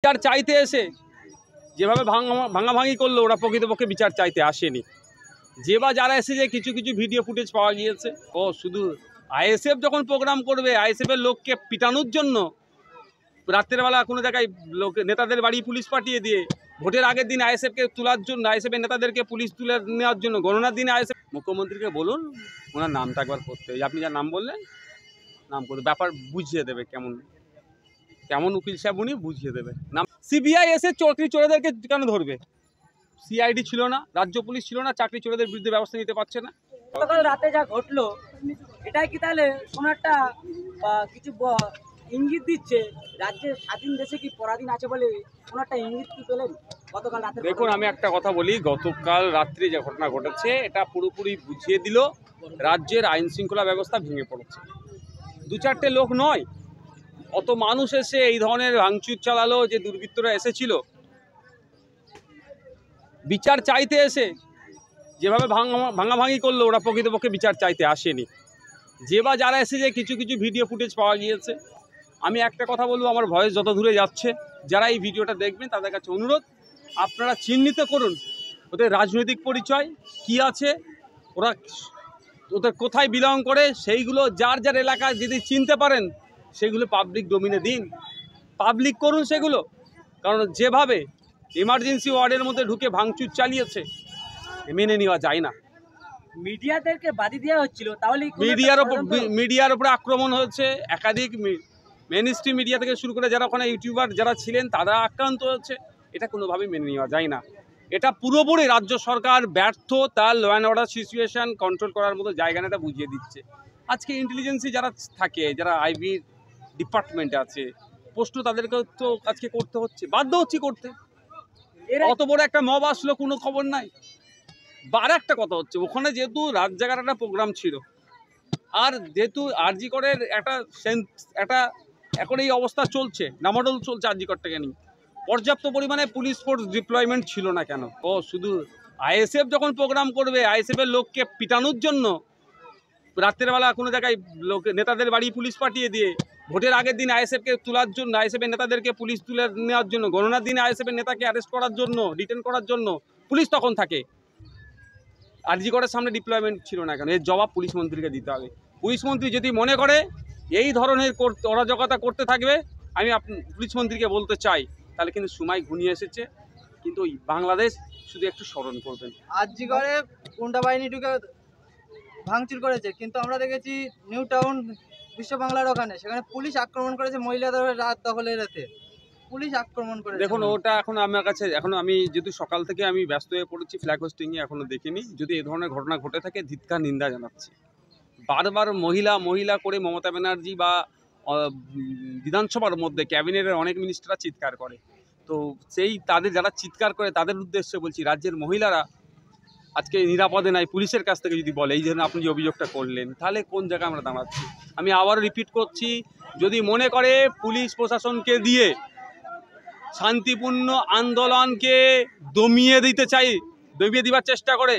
বিচার চাইতে এসে যেভাবে ভাঙাভাঙি করলো ওরা প্রকৃতপক্ষে বিচার চাইতে আসেনি। যে বা যারা এসেছে কিছু কিছু ভিডিও ফুটেজ পাওয়া গিয়েছে। ও শুধু আইএসএফ যখন প্রোগ্রাম করবে আইএসএফের লোককে পিটানোর জন্য রাত্রেবেলা কোনো জায়গায় লোক নেতাদের বাড়ি পুলিশ পাঠিয়ে দিয়ে ভোটের আগের দিন আইএসএফকে তোলার জন্য আইএসএফের নেতাদেরকে পুলিশ তুলে নেওয়ার জন্য গণনার দিনে আইএসএফ মুখ্যমন্ত্রীকে বলুন ওনার নামটা একবার করতে, আপনি যা নাম বললেন নাম করতে ব্যাপার বুঝিয়ে দেবে কেমন কেমন উকিল সাহেব উনি বুঝিয়ে দেবে। নাম সিবিআই এসে চাকরি চোরেদেরকে কেন ধরবে? সিআইডি ছিল না, রাজ্য পুলিশ ছিল না, চাকরি চোরেদের বিরুদ্ধে ব্যবস্থা নিতে পারছে না। গতকাল রাতে যা ঘটলো এটাই কি তাহলে কোনো একটা কিছু ইঙ্গিত দিচ্ছে রাজ্যের স্বাধীন দেশে কি পরাধীন আছে বলে কোনো একটা ইঙ্গিত কি পেলেন গতকাল রাতে? দেখুন আমি একটা কথা বলি, গতকাল রাত্রে যে ঘটনা ঘটেছে এটা পুরোপুরি বুঝিয়ে দিল রাজ্যের আইন শৃঙ্খলা ব্যবস্থা ভেঙে পড়েছে। দু চারটে লোক নয়, অত মানুষ এসে এই ধরনের ভাঙচুর চালালো, যে দুর্বৃত্তরা এসেছিল বিচার চাইতে এসে যেভাবে ভাঙাভাঙি করলো ওরা প্রকৃতপক্ষে বিচার চাইতে আসেনি। যে বা যারা এসেছে কিছু কিছু ভিডিও ফুটেজ পাওয়া গিয়েছে। আমি একটা কথা বলবো, আমার ভয়েস যত দূরে যাচ্ছে যারা এই ভিডিওটা দেখবেন তাদের কাছে অনুরোধ, আপনারা চিহ্নিত করুন ওদের রাজনৈতিক পরিচয় কি আছে, ওদের কোথায় বিলং করে, সেইগুলো যার যার এলাকায় যদি চিনতে পারেন সেগুলো পাবলিক ডোমিনে দিন, পাবলিক করুন সেগুলো। কারণ যেভাবে ইমার্জেন্সি ওয়ার্ডের মধ্যে ঢুকে ভাঙচুর চালিয়েছে মেনে নেওয়া যায় না। মিডিয়াদেরকে বাদি দেওয়া হচ্ছিল, তাহলে মিডিয়ার উপরে আক্রমণ হয়েছে। একাধিক মেইনস্ট্রিম মিডিয়া থেকে শুরু করে যারা ওখানে ইউটিউবার যারা ছিলেন তারা আক্রান্ত হয়েছে। এটা কোনোভাবেই মেনে নেওয়া যায় না। এটা পুরোপুরি রাজ্য সরকার ব্যর্থ তার law and order situation control করার মতো জায়গা এটা বুঝিয়ে দিচ্ছে। আজকে ইন্টেলিজেন্সি যারা থাকে, যারা আইবি ডিপার্টমেন্টে আছে, প্রশ্ন তাদেরকে তো আজকে করতে হচ্ছে, বাধ্য হচ্ছে করতে। অত বড় একটা মব আসলো, কোনো খবর নাই। আর একটা কথা হচ্ছে, ওখানে যেহেতু রাত জাগার একটা প্রোগ্রাম ছিল, আর যেহেতু আরজি করের একটা এখন এই অবস্থা চলছে, নামাডল চলছে আরজি করটাকে নিয়ে, পর্যাপ্ত পরিমাণে পুলিশ ফোর্স ডিপ্লয়মেন্ট ছিল না কেন? ও শুধু আইএসএফ যখন প্রোগ্রাম করবে আইএসএফের লোককে পিটানোর জন্য রাত্রেবেলা কোনো জায়গায় লোক নেতাদের বাড়ি পুলিশ পাঠিয়ে দিয়ে ভোটের আগের দিন আইএসএফকে তোলার জন্য আইএসএফের নেতাদেরকে পুলিশ তুলে নেওয়ার জন্য গণনার দিনে আইএসএফের নেতাকে অ্যারেস্ট করার জন্য ডিটেন করার জন্য পুলিশ তখন থাকে। আরজি করের সামনে ডিপ্লয়মেন্ট ছিল না কেন? এর জবাব পুলিশ মন্ত্রীকে দিতে হবে। পুলিশ মন্ত্রী যদি মনে করে এই ধরনের অরাজকতা করতে থাকবে, আমি পুলিশ মন্ত্রীকে বলতে চাই তাহলে কিন্তু সময় ঘনিয়ে এসেছে, কিন্তু ওই বাংলাদেশ শুধু একটু স্মরণ করবেন। আরজি করে গুন্ডা বাহিনী ঢুকে ভাঙচুর করেছে, কিন্তু আমরা দেখেছি নিউ টাউন বিশ্ব বাংলার ওখানে সেখানে পুলিশ আক্রমণ করেছে মহিলাদের রাত দখলের রাতে পুলিশ আক্রমণ করেছে। দেখুন ওটা এখন আমার কাছে, এখন আমি যেহেতু সকাল থেকে আমি ব্যস্ত হয়ে পড়েছি ফ্ল্যাগ হোস্টিংয়ে, এখনও দেখিনি। যদি এই ধরনের ঘটনা ঘটে থাকে ধিক্কার নিন্দা জানাচ্ছি। বারবার মহিলা করে মমতা ব্যানার্জি বা বিধানসভার মধ্যে ক্যাবিনেটের অনেক মিনিস্টাররা চিৎকার করে, তো সেই তাদের যারা চিৎকার করে তাদের উদ্দেশ্যে বলছি, রাজ্যের মহিলারা আজকে নিরাপদে নাই পুলিশের কাছ থেকে যদি বলে, এই জন্য আপনি যে অভিযোগটা করলেন, তাহলে কোন জায়গায় আমরা দাঁড়াচ্ছি? আমি আবারও রিপিট করছি, যদি মনে করে পুলিশ প্রশাসনকে দিয়ে শান্তিপূর্ণ আন্দোলনকে দমিয়ে দেওয়ার চেষ্টা করে,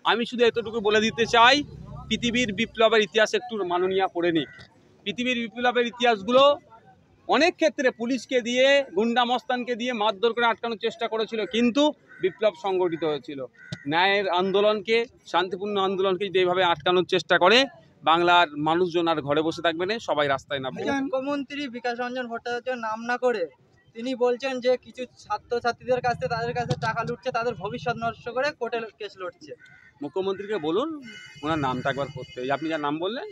আমি শুধু এতটুকু বলে দিতে চাই, পৃথিবীর বিপ্লবের ইতিহাস একটু মাননীয়া পড়ে নিক। পৃথিবীর বিপ্লবের ইতিহাসগুলো অনেক ক্ষেত্রে পুলিশকে দিয়ে গুন্ডা মস্তানকে দিয়ে মারধর করে আটকানোর চেষ্টা করেছিল, কিন্তু বিপ্লব সংগঠিত হয়েছিল। ন্যায়ের আন্দোলনকে, শান্তিপূর্ণ আন্দোলনকে যদি এইভাবে আটকানোর চেষ্টা করে, বাংলার মানুষজন আর ঘরে বসে থাকবে না, সবাই রাস্তায় নামবে। মুখ্যমন্ত্রী বিকাশ রঞ্জন ভট্টাচার্য নাম না করে তিনি বলছেন যে কিছু ছাত্রছাত্রীদের কাছে তাদের কাছে টাকা লুটছে, তাদের ভবিষ্যৎ নষ্ট করে কোর্টে কেস লড়ছে। মুখ্যমন্ত্রীকে বলুন ওনার নামটা একবার করতে, আপনি যা নাম বললেন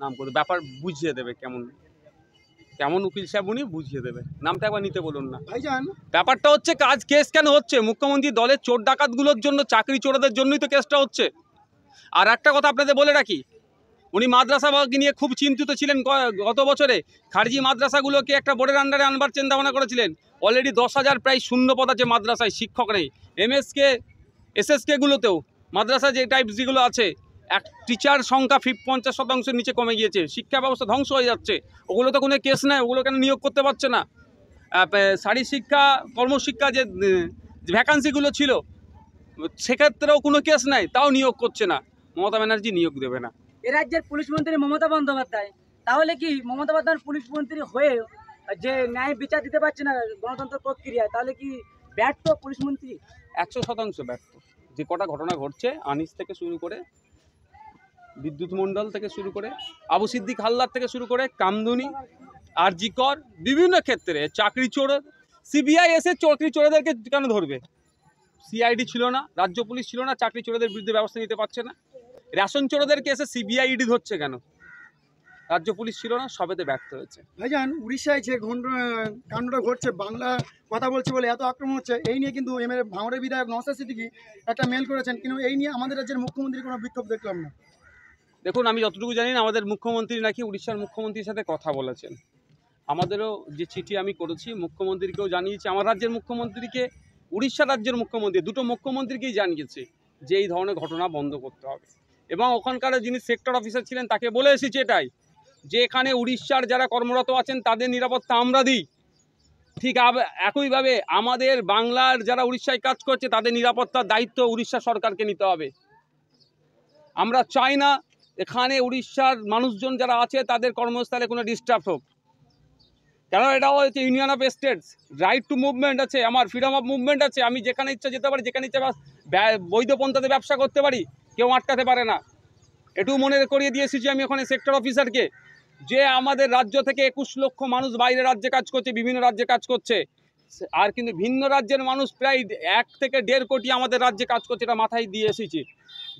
নাম করতে ব্যাপার বুঝিয়ে দেবে কেমন উকিল সাহেব উনি বুঝিয়ে দেবে। নামটা একবার নিতে বলুন না। ব্যাপারটা হচ্ছে কেস কেন হচ্ছে? মুখ্যমন্ত্রী দলের চোর ডাকাতগুলোর জন্য, চাকরি চোরদের জন্যই তো কেসটা হচ্ছে। আর একটা কথা আপনাদের বলে রাখি, উনি মাদ্রাসা নিয়ে খুব চিন্তিত ছিলেন। গত বছরে খারজি মাদ্রাসাগুলোকে একটা বোর্ডের আন্ডারে আনবার চিন্তা ভাবনা করেছিলেন। অলরেডি 10,000 প্রায় শূন্য পদ আছে মাদ্রাসায়, শিক্ষক নেই। এসএসকেগুলোতেও মাদ্রাসা যে টাইপ যেগুলো আছে, এক টিচার সংখ্যা 50% নিচে কমে গিয়েছে, শিক্ষা ব্যবস্থা ধ্বংস হয়ে যাচ্ছে। ওগুলো তো কোনো কেস নেই, ওগুলো কেন নিয়োগ করতে পারছে না? শারীর শিক্ষা, কর্মশিক্ষা যে ভ্যাকান্সিগুলো ছিল সেক্ষেত্রেও কোনো কেস নাই, তাও নিয়োগ করছে না। মমতা ব্যানার্জি নিয়োগ দেবে না। এ রাজ্যের পুলিশ মন্ত্রী মমতা বন্দ্যোপাধ্যায়, তাহলে কি মমতা বন্দ্যোপাধ্যায় পুলিশ মন্ত্রী হয়ে যে ন্যায় বিচার দিতে পারছে না গণতন্ত্র প্রক্রিয়ায়, তাহলে কি ব্যর্থ পুলিশ মন্ত্রী? 100% ব্যর্থ। যে কটা ঘটনা ঘটছে, আনিস থেকে শুরু করে, বিদ্যুৎ মণ্ডল থেকে শুরু করে, আবু সিদ্দিক হালদার থেকে শুরু করে, কামদুনি, আরজি কর, বিভিন্ন ক্ষেত্রে চাকরি চোর, সিবিআই এসে চাকরি চোরেদেরকে কেন ধরবে? সিআইডি ছিল না, রাজ্য পুলিশ ছিল না, চাকরি চোরেদের বিরুদ্ধে ব্যবস্থা নিতে পারছে না। রেশন চোরেদেরকে এসে সিবিআই ইডি ধরছে কেন? রাজ্য পুলিশ ছিল না, সবেতে ব্যর্থ হয়েছে। ভাইজান, উড়িষ্যায় যে কাণ্ডটা ঘটছে, বাংলা কথা বলছে বলে এত আক্রমণ হচ্ছে, এই নিয়ে কিন্তু ভাঙড়ের বিধায়ক নওশাদ সিদ্দিকী একটা মেল করেছেন, কিন্তু এই নিয়ে আমাদের রাজ্যের মুখ্যমন্ত্রী কোনো বিক্ষোভ দেখলাম না। দেখুন, আমি যতটুকু জানি না, আমাদের মুখ্যমন্ত্রী নাকি উড়িষ্যার মুখ্যমন্ত্রীর সাথে কথা বলেছেন। আমাদেরও যে চিঠি আমি করেছি, মুখ্যমন্ত্রীকেও জানিয়েছি, আমার রাজ্যের মুখ্যমন্ত্রীকে, উড়িষ্যা রাজ্যের মুখ্যমন্ত্রী, দুটো মুখ্যমন্ত্রীকেই জানিয়েছি যে এই ধরনের ঘটনা বন্ধ করতে হবে। এবং ওখানকার যিনি সেক্টর অফিসার ছিলেন তাকে বলে এসেছি এটাই, যে এখানে উড়িষ্যার যারা কর্মরত আছেন তাদের নিরাপত্তা আমরা দিই, ঠিক একইভাবে আমাদের বাংলার যারা উড়িষ্যায় কাজ করছে তাদের নিরাপত্তার দায়িত্ব উড়িষ্যা সরকারকে নিতে হবে। আমরা চাই না এখানে উড়িষ্যার মানুষজন যারা আছে তাদের কর্মস্থলে কোনো ডিস্টার্ব হোক, কেন এটা হচ্ছে union of states, right two movement আছে, আমার ফ্রিডম অফ মুভমেন্ট আছে, আমি যেখানে ইচ্ছা যেতে পারি, যেখানে ইচ্ছা বৈধ পন্থাতে ব্যবসা করতে পারি, কেউ আটকাতে পারে না। এটুকু মনে করিয়ে দিয়ে এসেছি আমি ওখানে সেক্টর অফিসারকে, যে আমাদের রাজ্য থেকে 21 লক্ষ মানুষ বাইরে রাজ্যে কাজ করছে, বিভিন্ন রাজ্যে কাজ করছে, আর কিন্তু ভিন্ন রাজ্যের মানুষ প্রায় 1 থেকে 1.5 কোটি আমাদের রাজ্যে কাজ করছে, এটা মাথায় দিয়ে এসেছি।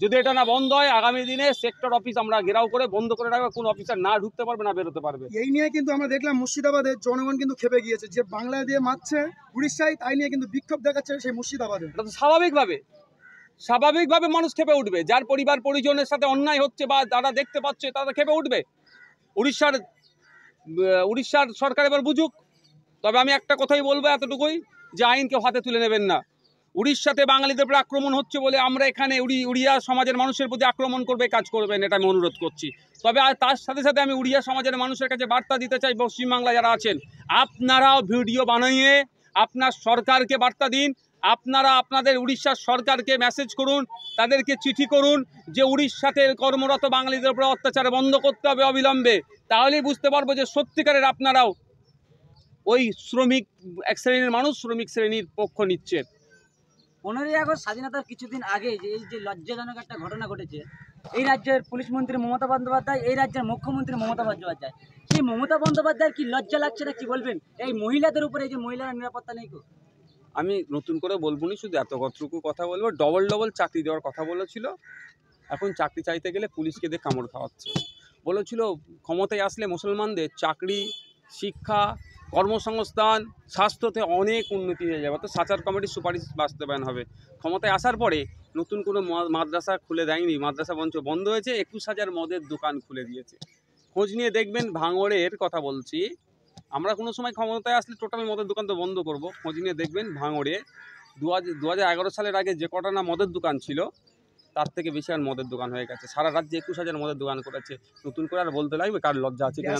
যদি এটা না বন্ধ হয়, আগামী দিনে সেক্টর অফিস আমরা ঘেরাও করে বন্ধ করে রাখবো, কোনো অফিসার না ঢুকতে পারবে না বেরোতে পারবে। এই নিয়ে কিন্তু আমরা দেখলাম মুর্শিদাবাদের জনগণ কিন্তু ক্ষেপে গিয়েছে, যে বাংলা দিয়ে মারছে উড়িষ্যায়, তাই নিয়ে কিন্তু বিক্ষোভ দেখাচ্ছে সেই মুর্শিদাবাদে। এটা তো স্বাভাবিকভাবে মানুষ ক্ষেপে উঠবে, যার পরিবার পরিজনের সাথে অন্যায় হচ্ছে বা যারা দেখতে পাচ্ছে তারা ক্ষেপে উঠবে। উড়িষ্যার সরকার এবার বুঝুক। তবে আমি একটা কথাই বলবো এতটুকুই, যে আইনকে হাতে তুলে নেবেন না। উড়িষ্যাতে বাঙালিদের উপর আক্রমণ হচ্ছে বলে আমরা এখানে উড়িয়া সমাজের মানুষের প্রতি আক্রমণ করবে কাজ করবেন, এটা আমি অনুরোধ করছি। তবে আর তার সাথে সাথে আমি উড়িয়া সমাজের মানুষের কাছে বার্তা দিতে চাই, পশ্চিমবাংলা যারা আছেন, আপনারাও ভিডিও বানিয়ে আপনার সরকারকে বার্তা দিন, আপনারা আপনাদের উড়িষ্যার সরকারকে মেসেজ করুন, তাদেরকে চিঠি করুন যে উড়িষ্যাতে কর্মরত বাঙালিদের উপর অত্যাচার বন্ধ করতে হবে অবিলম্বে। তাহলেই বুঝতে পারবো যে সত্যিকারের আপনারাও ওই শ্রমিক এক শ্রেণীর মানুষ, শ্রমিক শ্রেণীর পক্ষ নিচ্ছেন। 15ই আগস্ট স্বাধীনতার কিছুদিন আগে যে এই যে লজ্জাজনক একটা ঘটনা ঘটেছে, এই রাজ্যের পুলিশ মন্ত্রী মমতা বন্দ্যোপাধ্যায়, এই রাজ্যের মুখ্যমন্ত্রী মমতা বন্দ্যোপাধ্যায়, সেই মমতা বন্দ্যোপাধ্যায়ের কি লজ্জা লাগছে না, কি বলবেন এই মহিলাদের উপরে, এই যে মহিলারা নিরাপত্তা নেই? আমি নতুন করে বলবো না, শুধু এতটুকু কথা বলবো, ডবল চাকরি দেওয়ার কথা বলেছিল, এখন চাকরি চাইতে গেলে পুলিশকে দিয়ে কামড় খাওয়াচ্ছে। বলেছিল ক্ষমতায় আসলে মুসলমানদের চাকরি, শিক্ষা, কর্মসংস্থান, স্বাস্থ্যতে অনেক উন্নতি হয়ে যাবে, তো সাচার কমিটির সুপারিশ বাস্তবায়ন হবে। ক্ষমতায় আসার পরে নতুন কোনো মাদ্রাসা খুলে দেয়নি, মাদ্রাসা বন্ধ হয়েছে, 21,000 মদের দোকান খুলে দিয়েছে। খোঁজ নিয়ে দেখবেন, ভাঙড়ের কথা বলছি, আমরা কোনো সময় ক্ষমতায় আসলে টোটাল মদের দোকান তো বন্ধ করব। খোঁজ নিয়ে দেখবেন ভাঙড়ে 2011 সালের আগে যে কটা না মদের দোকান ছিল, তার থেকে বেশি আর মদের দোকান হয়ে গেছে। সারা রাজ্যে 21,000 মদের দোকান করেছে। নতুন করে আর বলতে লাগবে কার লজ্জা আছে কিনা।